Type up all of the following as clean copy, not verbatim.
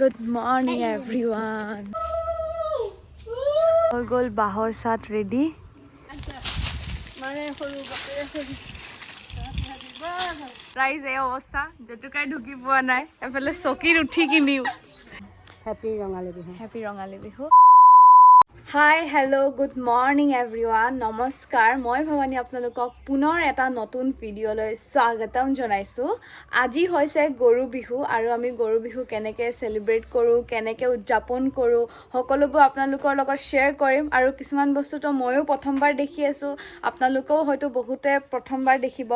Good morning everyone. হৈ গ'ল বাহৰ চাট ৰেডি। ৰাইজ এই অৱস্থা জেতুকাই ঢুকি পোৱা নাই, এফালে চকীত উঠি কিনিও। Happy Rongali Bihu. Happy Rongali Bihu. Hi hello' good morning everyone, নমস্কাৰ। মই ভৱানী আপোনালোকক পুনৰ এটা নতুন ভিডিঅ'লৈ স্বাগতম জনাইছোঁ। আজি হৈছে গৰু বিহু আৰু আমি গৰু বিহু কেনেকৈ চেলিব্ৰেট কৰোঁ, কেনেকৈ উদযাপন কৰোঁ, সকলোবোৰ আপোনালোকৰ লগত শ্বেয়াৰ কৰিম। আৰু কিছুমান বস্তুটো ময়ো প্ৰথমবাৰ দেখি আছোঁ, আপোনালোকেও হয়তো বহুতে প্ৰথমবাৰ দেখিব।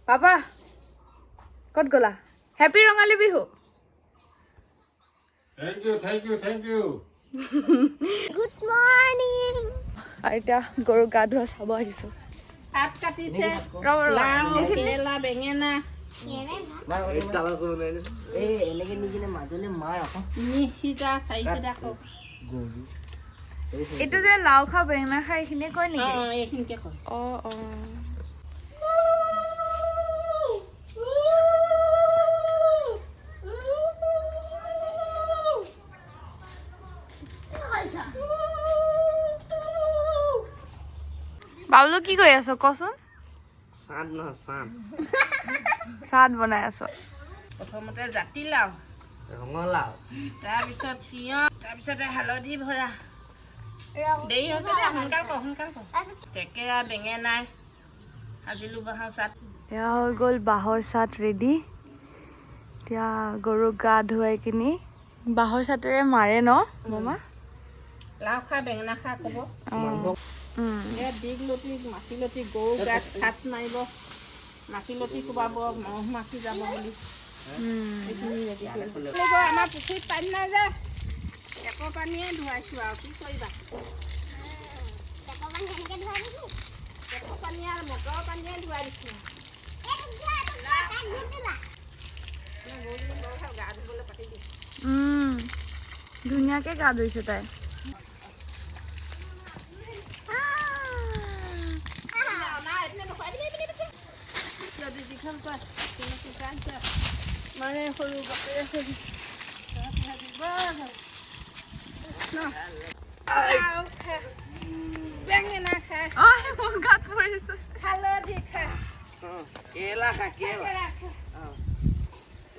পাপা ক'ত গ'লা? Happy Rongali Bihu. Thank you. Good morning. আৰু এতিয়া গৰু গা ধোৱা চাব আহিছোঁ। পাত কাটিছে, লাও, কেৰেলা, বেঙেনা। এইটো যে লাও খা বেঙেনা খা এইখিনিয়ে কয় নেকি? এইখিনিকে কয়। বাবলু কি কৰি আছ কচোন? চাট বনাই আছ। প্ৰথমতে জাতিলাও, ৰঙালাও, তাৰপিছত তিয়ঁহ, তাৰপিছতে হালধি ভৰা। দেৰি হৈছে দে, সোনকাল কৰ। থেকেৰা, বেঙেনাই সাজিলোঁ বাঁহৰ চাট। এয়া হৈ গ'ল বাঁহৰ চাট ৰেডি। এতিয়া গৰুক গা ধুৱাই কিনি বাঁহৰ চাটেৰে মাৰে ন মামা? লাও খা বেঙেনা খা ক'ব। দীঘলতি মাখিলতি গৰু গাত চাট মাৰিব, মাখিলতি কোবাব, মহ মাখি যাব বুলি। আমাৰ পুখুৰীত পানী নাই যে, টেপৰ পানীয়ে ধুৱাইছোঁ আৰু কি কৰিবা। টেপৰ পানী আৰু মটৰৰ পানীয়ে ধুৱাই দিছোঁ। গা ধুবলৈ পাতি দিছোঁ। ধুনীয়াকৈ গা ধুইছে তাই। মানে সৰু বাপেৰে সৰু বেঙেনা খায়, গাত পৰিছে। হালধি খায়, Kela kah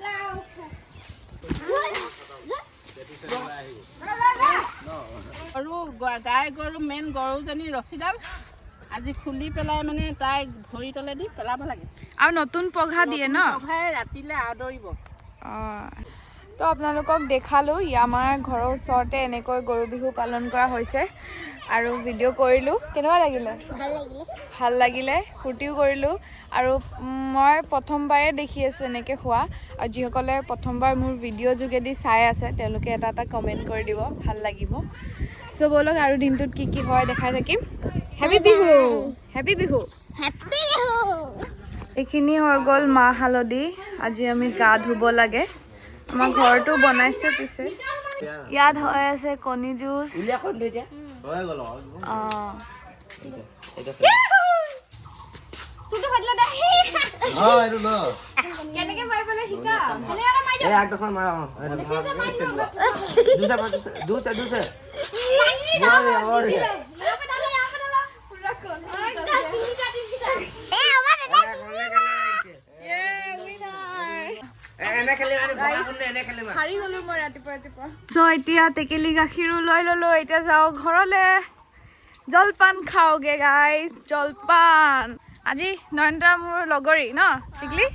লাও খায়। গৰু গাই গৰু মেইন গৰুজনী ৰছীডাল আজি খুলি পেলাই মানে তাই ভৰি তলে দি পেলাব লাগে। আৰু নতুন পঘা দিয়ে ন? পঘাই ৰাতিলে আদৰিব। তো আপোনালোকক দেখালোঁ, আমাৰ ঘৰৰ ওচৰতে এনেকৈ গৰু বিহু পালন কৰা হৈছে আৰু ভিডিঅ' কৰিলোঁ। কেনেকুৱা লাগিলে? ভাল লাগিলে, ফূৰ্তিও কৰিলোঁ। আৰু মই প্ৰথমবাৰে দেখি আছোঁ এনেকৈ হোৱা, আৰু যিসকলে প্ৰথমবাৰ মোৰ ভিডিঅ' যোগেদি চাই আছে তেওঁলোকে এটা কমেণ্ট কৰি দিব, ভাল লাগিব। চ' ব'লক আৰু দিনটোত কি কি হয় দেখাই থাকিম। Happy Bihu, happy Bihu, happy Bihu. এইখিনি হৈ গ'ল মাহ হালধি, আজি আমি গা ধুব লাগে। আমাৰ ঘৰটো বনাইছে পিছে। ইয়াত হৈ আছে কণী জুচ। কেনেকে মাৰিবলৈ শিকাম? এতিয়া টেকেলি গাখীৰো লৈ ললো, এতিয়া যাওঁ ঘৰলে। জলপান খাওগে গাইজ, জলপান। আজি নয়নতৰা মোৰ লগৰী ন টিকলি?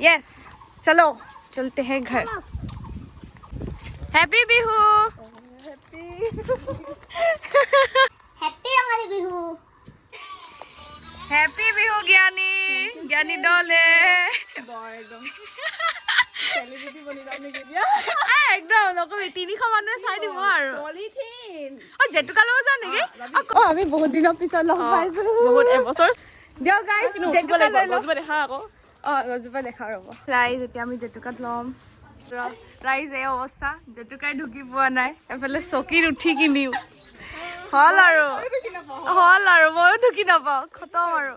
য়েছ, চলো চলতে হে ঘৰ। Happy Bihu. Happy Rongali Bihu. Happy Bihu জ্ঞানী, জ্ঞানী দলে। একদম নকবি, 300 মানুহে চাই দিব আৰু। জেতুকা ল'ব যাওঁ নেকি? আমি বহুত দিনৰ পিছত লগ পাইছো, বহুত এবছৰ। দিয়ক গাইজ, জেতুকা লৈ লওঁ। দেখা আকৌ গছজোপা দেখা ৰ'ব। ৰাইজ এতিয়া আমি জেতুকাত ল'ম। ৰাইজ এই অৱস্থা, জেতুকাই ঢুকি পোৱা নাই, এফালে চকীত উঠি কিনিও। হ'ল আৰু ময়ো ঢুকি নাপাওঁ, খতম আৰু।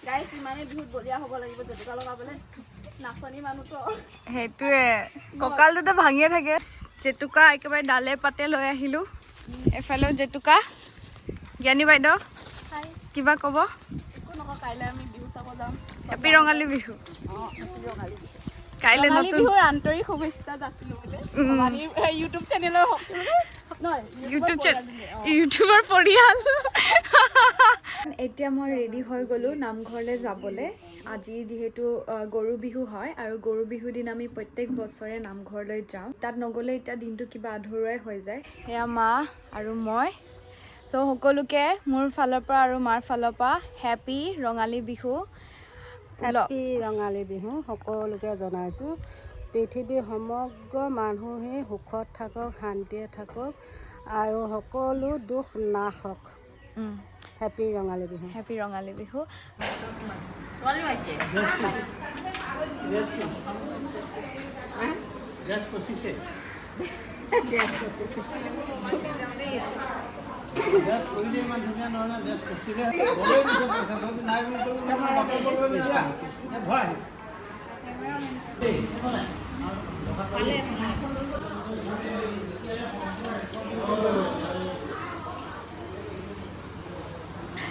গাইজ ইমানেই বিহুত বলিয়া হ'ব লাগিব জেতুকা লগাবলৈ। নাচনী মানুহটো সেইটোৱে কঁকালটোতে ভাঙিয়ে থাকে জেতুকা একেবাৰে ডালে পাতে লৈ আহিলোঁ এফালেও জেতুকা জ্ঞানী বাইদেউ কিবা ক'ব একো নকওঁ কাইলৈ আমি বিহু চাব যাম হেপী ৰঙালী বিহু কাইলৈ ৰঙালী নতুন বিহুৰ আন্তৰিক শুভেচ্ছা যাচিলোঁ বোলে ইউটিউব চেনেলৰ ইউটিউবৰ পৰিয়াল এতিয়া মই ৰেডি হৈ গ'লোঁ নামঘৰলৈ যাবলৈ আজি যিহেতু গৰু বিহু হয় আৰু গৰু বিহুৰ দিনা আমি প্ৰত্যেক বছৰে নামঘৰলৈ যাওঁ তাত নগ'লে এতিয়া দিনটো কিবা আধৰুৱাই হৈ যায় সেয়া মা আৰু মই চ' সকলোকে মোৰ ফালৰ পৰা আৰু মাৰ ফালৰ পৰা হেপী ৰঙালী বিহু হেপী ৰঙালী বিহু সকলোকে জনাইছোঁ পৃথিৱীৰ সমগ্ৰ মানুহে সুখত থাকক শান্তিয়ে থাকক আৰু সকলো দুখ নাশ হওক হেপী ৰঙালী বিহু হেপী ৰঙালী বিহু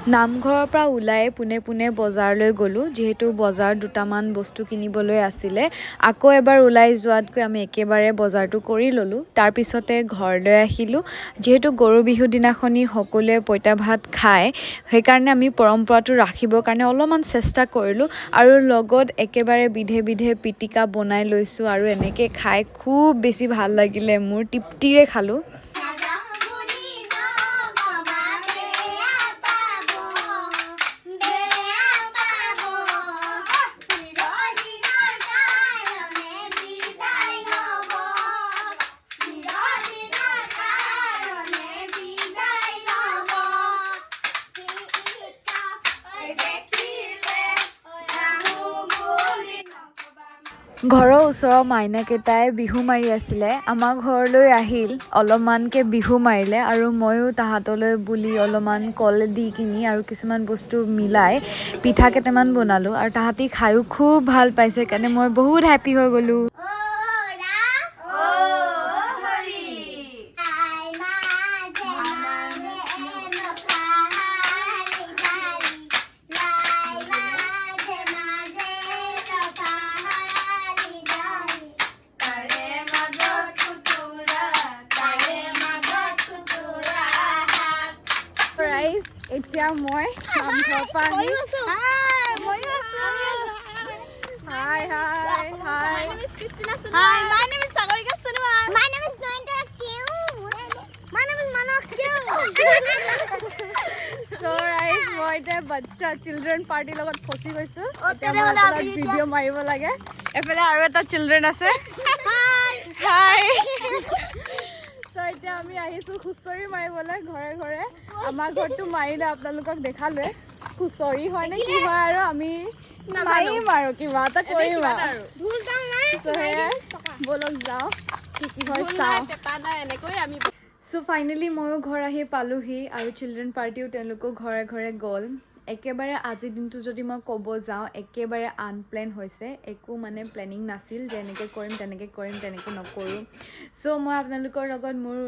নামঘৰৰ পৰা ওলাই পোনে পোনে বজাৰলৈ গ'লোঁ যিহেতু বজাৰ দুটামান বস্তু কিনিবলৈ আছিলে আকৌ এবাৰ ওলাই যোৱাতকৈ আমি একেবাৰে বজাৰটো কৰি ল'লোঁ তাৰপিছতে ঘৰলৈ আহিলোঁ যিহেতু গৰু বিহুৰ দিনাখনি সকলোৱে পঁইতা ভাত খায় সেইকাৰণে আমি পৰম্পৰাটো ৰাখিবৰ কাৰণে অলপমান চেষ্টা কৰিলোঁ আৰু লগত একেবাৰে বিধে বিধে পিটিকা বনাই লৈছোঁ আৰু এনেকৈ খাই খুব বেছি ভাল লাগিলে মোৰ তৃপ্তিৰে খালোঁ ঘৰৰ ওচৰৰ মাইনাকেইটাই বিহু মাৰি আছিলে আমাৰ ঘৰলৈ আহিল অলপমানকৈ বিহু মাৰিলে আৰু ময়ো তাহাঁতলৈ বুলি অলপমান কল দি কিনি আৰু কিছুমান বস্তু মিলাই পিঠা কেইটামান বনালোঁ আৰু তাহাঁতি খায়ো খুব ভাল পাইছে কাৰণে মই বহুত হেপী হৈ গ'লোঁ এতিয়া মই নামঘৰৰ পৰা আহি হাই হাই হাই Hi, my name is Sagarika Sunwar. My name is Noindra Q. My name is Manok Q. So guys, মই এতিয়া বাচ্চা চিলড্ৰেন পাৰ্টিৰ লগত ফচি গৈছোঁ এতিয়া মই আপোনাক ভিডিঅ' মাৰিব লাগে এফালে আৰু এটা চিলড্ৰেন আছে হাই চ' এতিয়া আমি আহিছোঁ হুঁচৰি মাৰিবলৈ ঘৰে ঘৰে আমাৰ ঘৰটো মাৰিলে আপোনালোকক দেখালোৱে হুঁচৰি হয় নে কি হয় আৰু আমি মাৰিম আৰু কিবা এটা কৰিম আৰু চ' সেয়াই ব'লক যাওঁ কি কি হয় চাওঁ চ' ফাইনেলি ময়ো ঘৰ আহি পালোহি আৰু চিলড্ৰেন পাৰ্টিও তেওঁলোকো ঘৰে ঘৰে গ'ল একেবাৰে আজিৰ দিনটো যদি মই ক'ব যাওঁ একেবাৰে আনপ্লেন হৈছে একো মানে প্লেনিং নাছিল যে এনেকৈ কৰিম তেনেকৈ নকৰোঁ চ' মই আপোনালোকৰ লগত মোৰ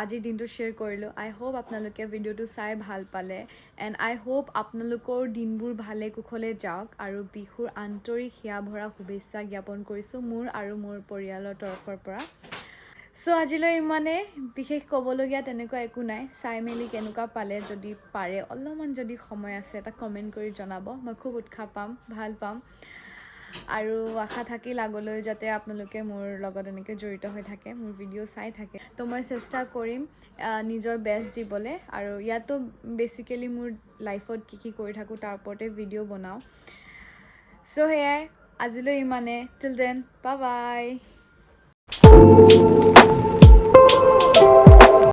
আজিৰ দিনটো শ্বেয়াৰ কৰিলোঁ আই হোপ আপোনালোকে ভিডিঅ'টো চাই ভাল পালে এণ্ড আই হোপ আপোনালোকৰ দিনবোৰ ভালে কুশলে যাওক আৰু বিহুৰ আন্তৰিক হিয়া ভৰা শুভেচ্ছা জ্ঞাপন কৰিছোঁ মোৰ আৰু মোৰ পৰিয়ালৰ তৰফৰ পৰা চ' আজিলৈ ইমানে বিশেষ ক'বলগীয়া তেনেকুৱা একো নাই চাই মেলি কেনেকুৱা পালে যদি পাৰে অলপমান যদি সময় আছে এটা কমেণ্ট কৰি জনাব মই খুব উৎসাহ পাম ভাল পাম আৰু আশা থাকিল আগলৈ যাতে আপোনালোকে মোৰ লগত এনেকৈ জড়িত হৈ থাকে মোৰ ভিডিঅ' চাই থাকে তো মই চেষ্টা কৰিম নিজৰ বেষ্ট দিবলৈ আৰু ইয়াতো বেচিকেলি মোৰ লাইফত কি কি কৰি থাকোঁ তাৰ ওপৰতে ভিডিঅ' বনাওঁ চ' সেয়াই আজিলৈ ইমানে টিল দেন বাই বাই